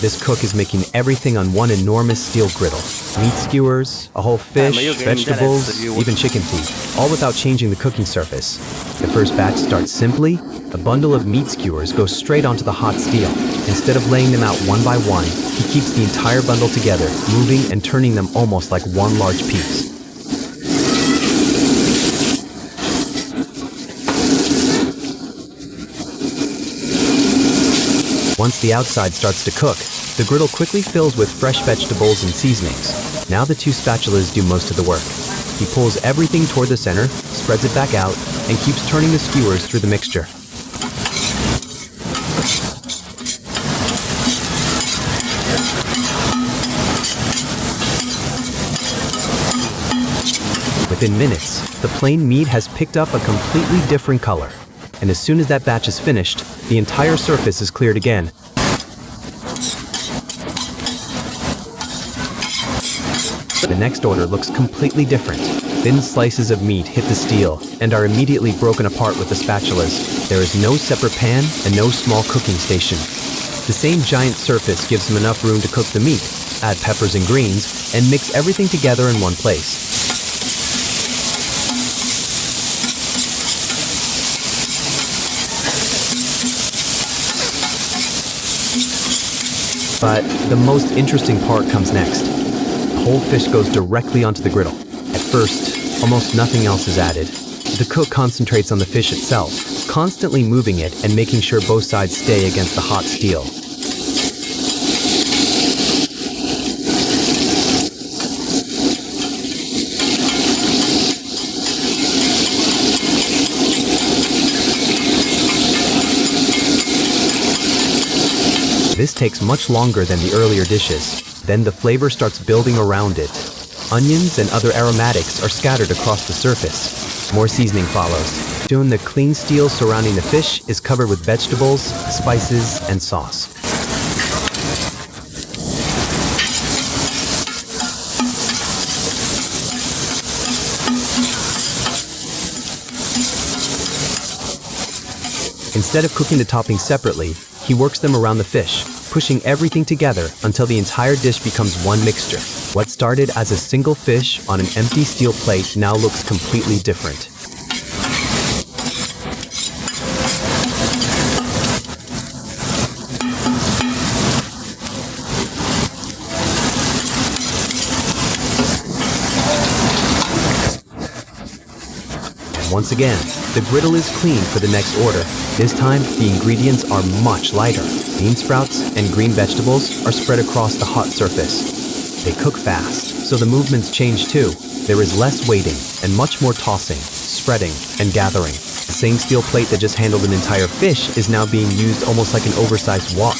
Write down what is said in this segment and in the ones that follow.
This cook is making everything on one enormous steel griddle. Meat skewers, a whole fish, vegetables, even chicken feet, all without changing the cooking surface. The first batch starts simply. A bundle of meat skewers goes straight onto the hot steel. Instead of laying them out one by one, he keeps the entire bundle together, moving and turning them almost like one large piece. Once the outside starts to cook, the griddle quickly fills with fresh vegetables and seasonings. Now the two spatulas do most of the work. He pulls everything toward the center, spreads it back out, and keeps turning the skewers through the mixture. Within minutes, the plain meat has picked up a completely different color. And as soon as that batch is finished, the entire surface is cleared again. The next order looks completely different. Thin slices of meat hit the steel and are immediately broken apart with the spatulas. There is no separate pan and no small cooking station. The same giant surface gives him enough room to cook the meat, add peppers and greens, and mix everything together in one place. But the most interesting part comes next. The whole fish goes directly onto the griddle. At first, almost nothing else is added. The cook concentrates on the fish itself, constantly moving it and making sure both sides stay against the hot steel. This takes much longer than the earlier dishes. Then the flavor starts building around it. Onions and other aromatics are scattered across the surface. More seasoning follows. Soon the clean steel surrounding the fish is covered with vegetables, spices, and sauce. Instead of cooking the toppings separately, he works them around the fish, pushing everything together until the entire dish becomes one mixture. What started as a single fish on an empty steel plate now looks completely different. Once again, the griddle is cleaned for the next order. This time, the ingredients are much lighter. Bean sprouts and green vegetables are spread across the hot surface. They cook fast, so the movements change too. There is less waiting and much more tossing, spreading, and gathering. The same steel plate that just handled an entire fish is now being used almost like an oversized wok.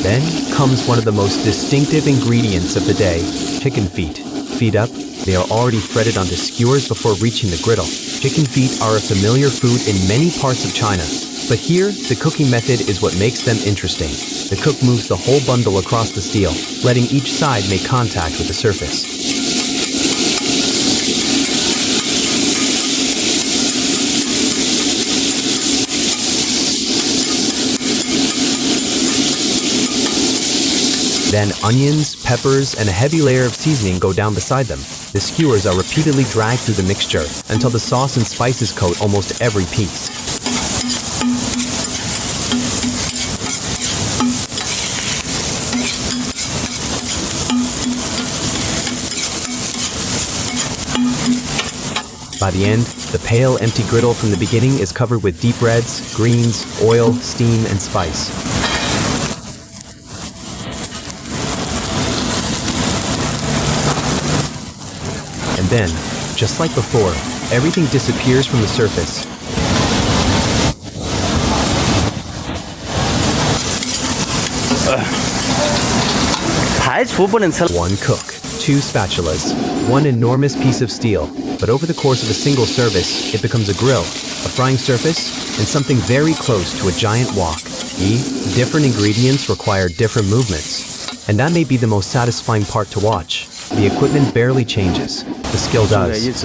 Then comes one of the most distinctive ingredients of the day, chicken feet. Feet up, they are already threaded onto skewers before reaching the griddle. Chicken feet are a familiar food in many parts of China, but here, the cooking method is what makes them interesting. The cook moves the whole bundle across the steel, letting each side make contact with the surface. Then onions, peppers, and a heavy layer of seasoning go down beside them. The skewers are repeatedly dragged through the mixture until the sauce and spices coat almost every piece. By the end, the pale, empty griddle from the beginning is covered with deep reds, greens, oil, steam, and spice. And then, just like before, everything disappears from the surface. One cook, two spatulas, one enormous piece of steel. But over the course of a single service, it becomes a grill, a frying surface, and something very close to a giant wok. Different ingredients require different movements. And that may be the most satisfying part to watch. The equipment barely changes. The skill does.